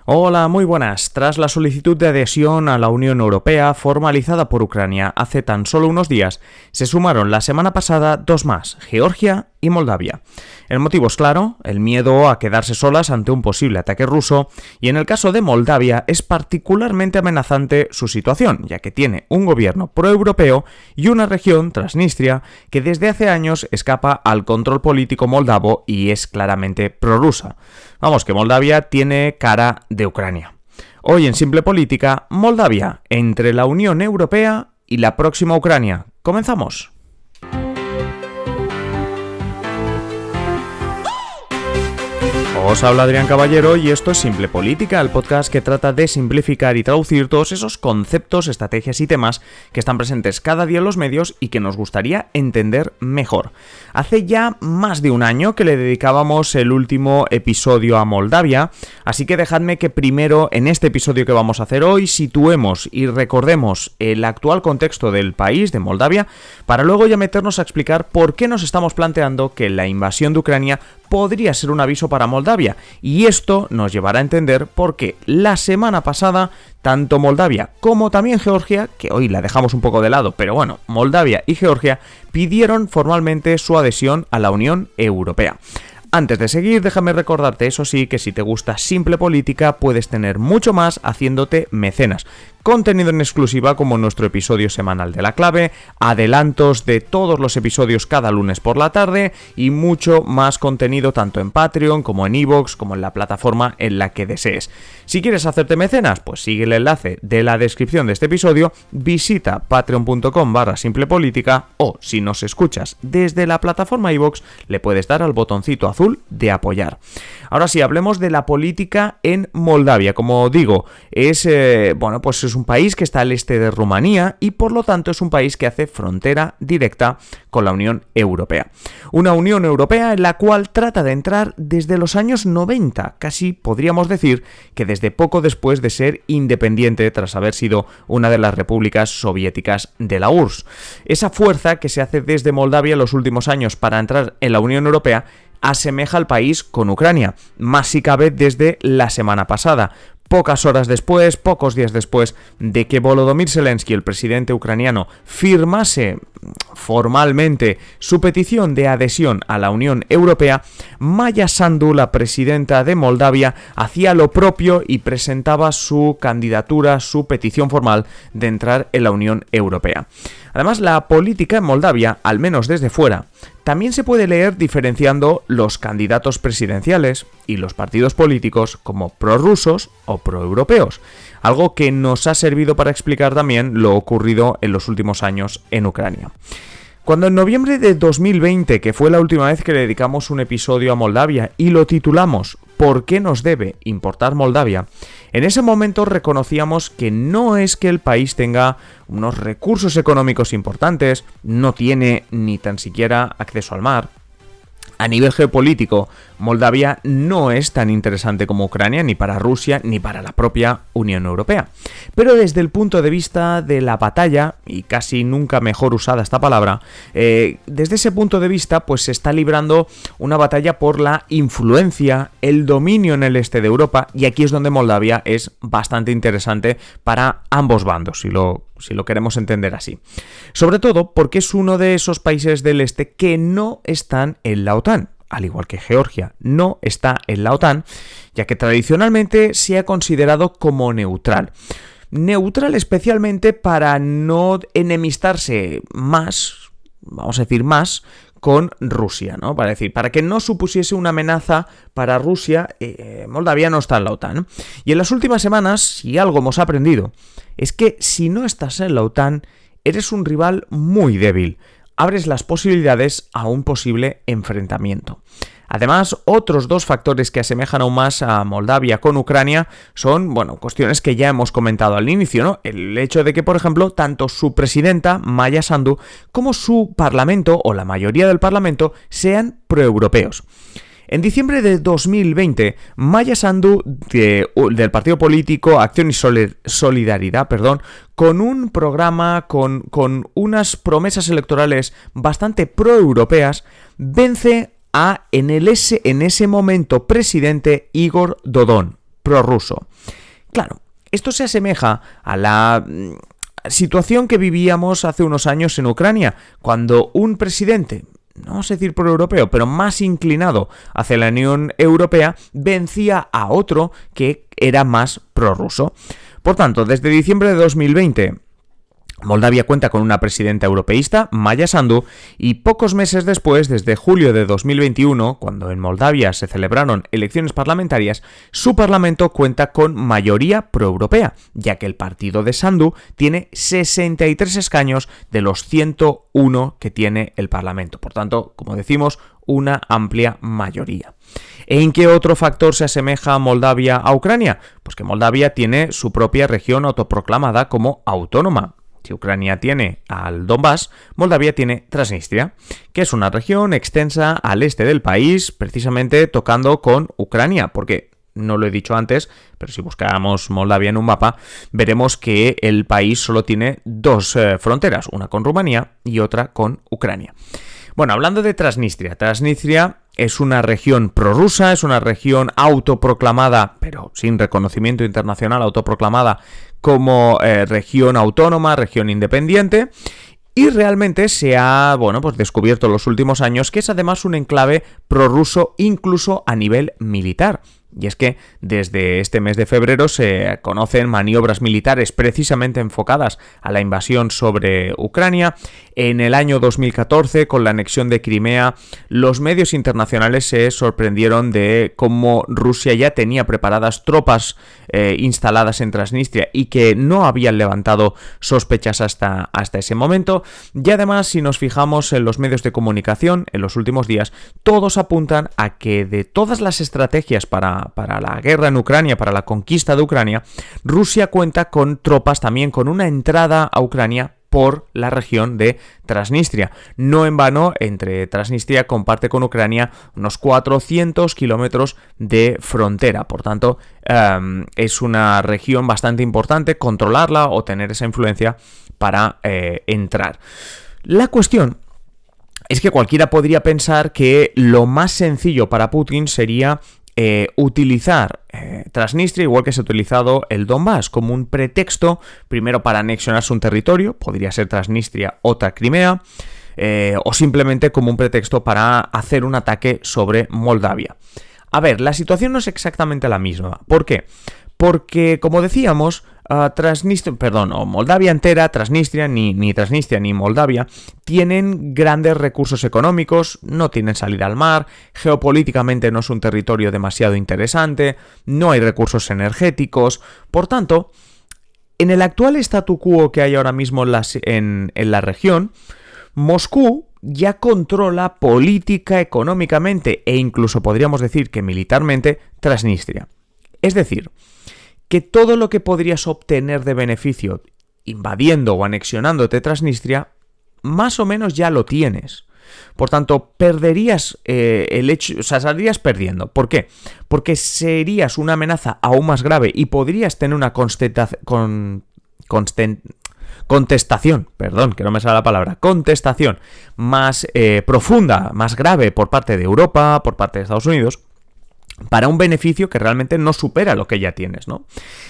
Hola, muy buenas. Tras la solicitud de adhesión a la Unión Europea formalizada por Ucrania hace tan solo unos días, se sumaron la semana pasada dos más, Georgia y Moldavia. El motivo es claro, el miedo a quedarse solas ante un posible ataque ruso, y en el caso de Moldavia es particularmente amenazante su situación, ya que tiene un gobierno proeuropeo y una región, Transnistria, que desde hace años escapa al control político moldavo y es claramente prorrusa. Vamos, que Moldavia tiene cara de Ucrania. Hoy en Simple Política, Moldavia, entre la Unión Europea y la próxima Ucrania. ¡Comenzamos! Os habla Adrián Caballero y esto es Simple Política, el podcast que trata de simplificar y traducir todos esos conceptos, estrategias y temas que están presentes cada día en los medios y que nos gustaría entender mejor. Hace ya más de un año que le dedicábamos el último episodio a Moldavia, así que dejadme que primero en este episodio que vamos a hacer hoy situemos y recordemos el actual contexto del país, de Moldavia, para luego ya meternos a explicar por qué nos estamos planteando que la invasión de Ucrania podría ser un aviso para Moldavia, y esto nos llevará a entender por qué la semana pasada tanto Moldavia como también Georgia, que hoy la dejamos un poco de lado, pero bueno, Moldavia y Georgia pidieron formalmente su adhesión a la Unión Europea. Antes de seguir, déjame recordarte, eso sí, que si te gusta Simple Política puedes tener mucho más haciéndote mecenas. Contenido en exclusiva como nuestro episodio semanal de La Clave, adelantos de todos los episodios cada lunes por la tarde y mucho más contenido tanto en Patreon como en iVoox como en la plataforma en la que desees. Si quieres hacerte mecenas, pues sigue el enlace de la descripción de este episodio, visita patreon.com/simplepolítica o si nos escuchas desde la plataforma iVoox le puedes dar al botoncito azul de apoyar. Ahora sí, hablemos de la política en Moldavia. Como digo, es un país que está al este de Rumanía y por lo tanto es un país que hace frontera directa con la Unión Europea. Una Unión Europea en la cual trata de entrar desde los años 90, casi podríamos decir que desde poco después de ser independiente tras haber sido una de las repúblicas soviéticas de la URSS. Esa fuerza que se hace desde Moldavia en los últimos años para entrar en la Unión Europea asemeja al país con Ucrania, más si cabe desde la semana pasada. Pocos días después de que Volodymyr Zelensky, el presidente ucraniano, firmase formalmente su petición de adhesión a la Unión Europea, Maya Sandu, la presidenta de Moldavia, hacía lo propio y presentaba su candidatura, su petición formal de entrar en la Unión Europea. Además, la política en Moldavia, al menos desde fuera, también se puede leer diferenciando los candidatos presidenciales y los partidos políticos como prorrusos o proeuropeos, algo que nos ha servido para explicar también lo ocurrido en los últimos años en Ucrania. Cuando en noviembre de 2020, que fue la última vez que le dedicamos un episodio a Moldavia y lo titulamos ¿Por qué nos debe importar Moldavia?, en ese momento reconocíamos que no es que el país tenga unos recursos económicos importantes, no tiene ni tan siquiera acceso al mar. A nivel geopolítico, Moldavia no es tan interesante como Ucrania, ni para Rusia, ni para la propia Unión Europea. Pero desde el punto de vista de la batalla, y casi nunca mejor usada esta palabra, desde ese punto de vista, pues se está librando una batalla por la influencia, el dominio en el este de Europa, y aquí es donde Moldavia es bastante interesante para ambos bandos, si lo queremos entender así. Sobre todo porque es uno de esos países del este que no están en la OTAN, al igual que Georgia no está en la OTAN, ya que tradicionalmente se ha considerado como neutral. Neutral especialmente para no enemistarse más, vamos a decir más, con Rusia, ¿no? Para que no supusiese una amenaza para Rusia, Moldavia no está en la OTAN. Y en las últimas semanas, si algo hemos aprendido, es que si no estás en la OTAN, eres un rival muy débil. Abres las posibilidades a un posible enfrentamiento. Además, otros dos factores que asemejan aún más a Moldavia con Ucrania son, cuestiones que ya hemos comentado al inicio, ¿no? El hecho de que, por ejemplo, tanto su presidenta, Maya Sandu, como su parlamento, o la mayoría del parlamento, sean proeuropeos. En diciembre de 2020, Maya Sandu, del partido político Acción y Solidaridad, con un programa, con unas promesas electorales bastante proeuropeas, vence en ese momento presidente Igor Dodon. prorruso. Claro, esto se asemeja a la situación que vivíamos hace unos años en Ucrania, cuando un presidente, no vamos a decir pro-europeo, pero más inclinado hacia la Unión Europea, vencía a otro que era más prorruso. Por tanto, desde diciembre de 2020, Moldavia cuenta con una presidenta europeísta, Maia Sandu, y pocos meses después, desde julio de 2021, cuando en Moldavia se celebraron elecciones parlamentarias, su parlamento cuenta con mayoría proeuropea, ya que el partido de Sandu tiene 63 escaños de los 101 que tiene el parlamento. Por tanto, como decimos, una amplia mayoría. ¿En qué otro factor se asemeja Moldavia a Ucrania? Pues que Moldavia tiene su propia región autoproclamada como autónoma. Si Ucrania tiene al Donbass, Moldavia tiene Transnistria, que es una región extensa al este del país, precisamente tocando con Ucrania, porque no lo he dicho antes, pero si buscamos Moldavia en un mapa, veremos que el país solo tiene dos fronteras, una con Rumanía y otra con Ucrania. Bueno, hablando de Transnistria, Transnistria es una región prorrusa, es una región autoproclamada, pero sin reconocimiento internacional, autoproclamada como región autónoma, región independiente, y realmente se ha, pues descubierto en los últimos años que es además un enclave prorruso incluso a nivel militar. Y es que desde este mes de febrero se conocen maniobras militares precisamente enfocadas a la invasión sobre Ucrania. En el año 2014, con la anexión de Crimea, los medios internacionales se sorprendieron de cómo Rusia ya tenía preparadas tropas instaladas en Transnistria y que no habían levantado sospechas hasta ese momento. Y además, si nos fijamos en los medios de comunicación en los últimos días, todos apuntan a que de todas las estrategias para la guerra en Ucrania, para la conquista de Ucrania, Rusia cuenta con tropas también, con una entrada a Ucrania por la región de Transnistria. No en vano, entre Transnistria comparte con Ucrania unos 400 kilómetros de frontera. Por tanto, es una región bastante importante controlarla o tener esa influencia para entrar. La cuestión es que cualquiera podría pensar que lo más sencillo para Putin sería utilizar Transnistria, igual que se ha utilizado el Donbass, como un pretexto, primero para anexionarse un territorio, podría ser Transnistria o Crimea, o simplemente como un pretexto para hacer un ataque sobre Moldavia. A ver, la situación no es exactamente la misma. ¿Por qué? Porque, como decíamos, Moldavia entera, Transnistria, ni Transnistria ni Moldavia, tienen grandes recursos económicos, no tienen salida al mar, geopolíticamente no es un territorio demasiado interesante, no hay recursos energéticos. Por tanto, en el actual statu quo que hay ahora mismo en la región, Moscú ya controla política, económicamente e incluso podríamos decir que militarmente Transnistria. Es decir, que todo lo que podrías obtener de beneficio invadiendo o anexionándote Transnistria, más o menos ya lo tienes. Por tanto, perderías saldrías perdiendo. ¿Por qué? Porque serías una amenaza aún más grave y podrías tener una contestación más profunda, más grave por parte de Europa, por parte de Estados Unidos, para un beneficio que realmente no supera lo que ya tienes, ¿no?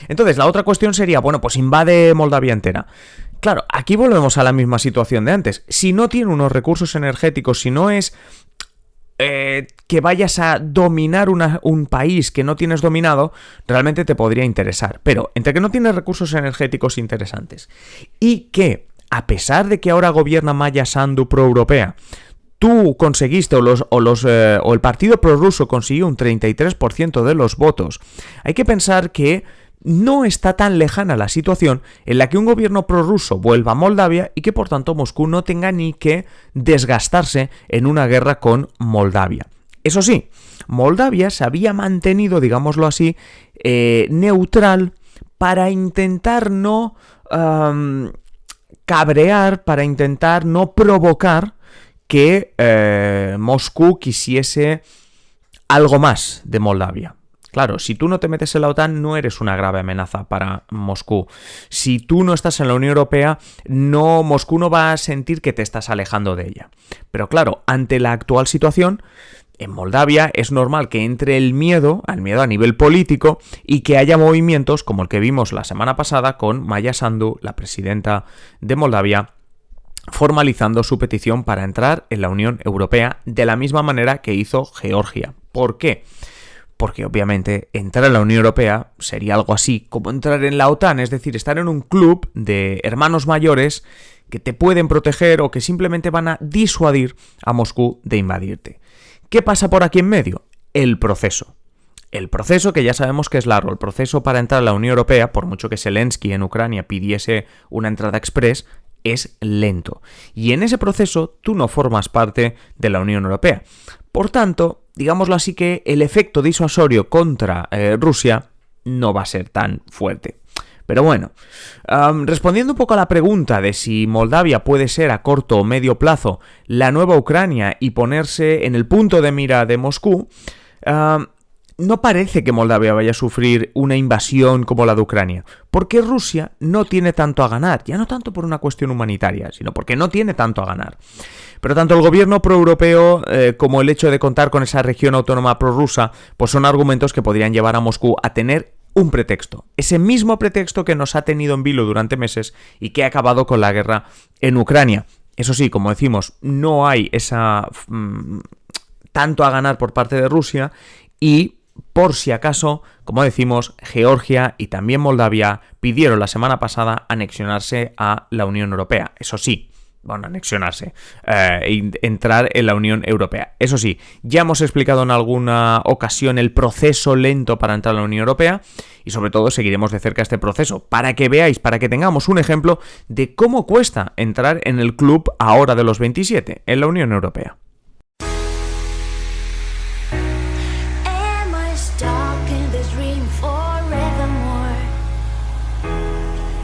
Entonces, la otra cuestión sería, pues invade Moldavia entera. Claro, aquí volvemos a la misma situación de antes. Si no tiene unos recursos energéticos, si no es que vayas a dominar un país que no tienes dominado, realmente te podría interesar. Pero entre que no tienes recursos energéticos interesantes y que, a pesar de que ahora gobierna Maia Sandu pro-europea, tú conseguiste o el partido prorruso consiguió un 33% de los votos, hay que pensar que no está tan lejana la situación en la que un gobierno prorruso vuelva a Moldavia y que por tanto Moscú no tenga ni que desgastarse en una guerra con Moldavia. Eso sí, Moldavia se había mantenido, digámoslo así, neutral para intentar no cabrear, para intentar no provocar que Moscú quisiese algo más de Moldavia. Claro, si tú no te metes en la OTAN, no eres una grave amenaza para Moscú. Si tú no estás en la Unión Europea, Moscú no va a sentir que te estás alejando de ella. Pero claro, ante la actual situación, en Moldavia es normal que entre el miedo a nivel político y que haya movimientos como el que vimos la semana pasada con Maya Sandu, la presidenta de Moldavia, formalizando su petición para entrar en la Unión Europea de la misma manera que hizo Georgia. ¿Por qué? Porque obviamente entrar en la Unión Europea sería algo así como entrar en la OTAN, es decir, estar en un club de hermanos mayores que te pueden proteger o que simplemente van a disuadir a Moscú de invadirte. ¿Qué pasa por aquí en medio? El proceso. El proceso que ya sabemos que es largo, el proceso para entrar a la Unión Europea, por mucho que Zelensky en Ucrania pidiese una entrada express, es lento. Y en ese proceso tú no formas parte de la Unión Europea. Por tanto, digámoslo así, que el efecto disuasorio contra Rusia no va a ser tan fuerte. Pero bueno, respondiendo un poco a la pregunta de si Moldavia puede ser a corto o medio plazo la nueva Ucrania y ponerse en el punto de mira de Moscú, no parece que Moldavia vaya a sufrir una invasión como la de Ucrania, porque Rusia no tiene tanto a ganar, ya no tanto por una cuestión humanitaria, sino porque no tiene tanto a ganar. Pero tanto el gobierno proeuropeo como el hecho de contar con esa región autónoma prorrusa, pues son argumentos que podrían llevar a Moscú a tener un pretexto, ese mismo pretexto que nos ha tenido en vilo durante meses y que ha acabado con la guerra en Ucrania. Eso sí, como decimos, no hay esa tanto a ganar por parte de Rusia y por si acaso, como decimos, Georgia y también Moldavia pidieron la semana pasada anexionarse a la Unión Europea. Eso sí, anexionarse, entrar en la Unión Europea. Eso sí, ya hemos explicado en alguna ocasión el proceso lento para entrar a la Unión Europea y sobre todo seguiremos de cerca este proceso para que veáis, para que tengamos un ejemplo de cómo cuesta entrar en el club ahora de los 27, en la Unión Europea.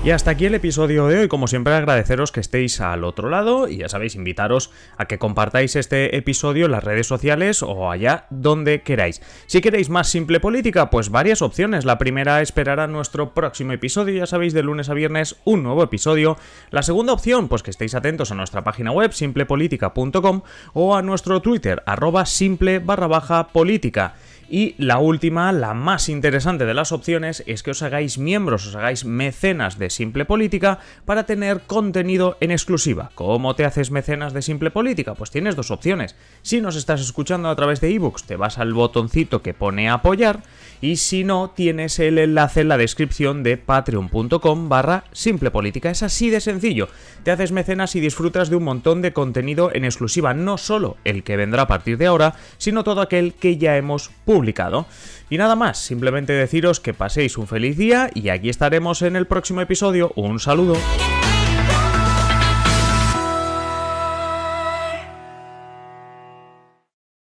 Y hasta aquí el episodio de hoy. Como siempre, agradeceros que estéis al otro lado y ya sabéis, invitaros a que compartáis este episodio en las redes sociales o allá donde queráis. Si queréis más Simple Política, pues varias opciones. La primera, esperar a nuestro próximo episodio, ya sabéis, de lunes a viernes un nuevo episodio. La segunda opción, pues que estéis atentos a nuestra página web simplepolitica.com o a nuestro Twitter @simple_política. Y la última, la más interesante de las opciones, es que os hagáis miembros, os hagáis mecenas de Simple Política para tener contenido en exclusiva. ¿Cómo te haces mecenas de Simple Política? Pues tienes dos opciones. Si nos estás escuchando a través de ebooks, te vas al botoncito que pone apoyar, y si no, tienes el enlace en la descripción de patreon.com/simplepolítica. Es así de sencillo. Te haces mecenas y disfrutas de un montón de contenido en exclusiva, no solo el que vendrá a partir de ahora, sino todo aquel que ya hemos publicado. Y nada más, simplemente deciros que paséis un feliz día y aquí estaremos en el próximo episodio. Un saludo.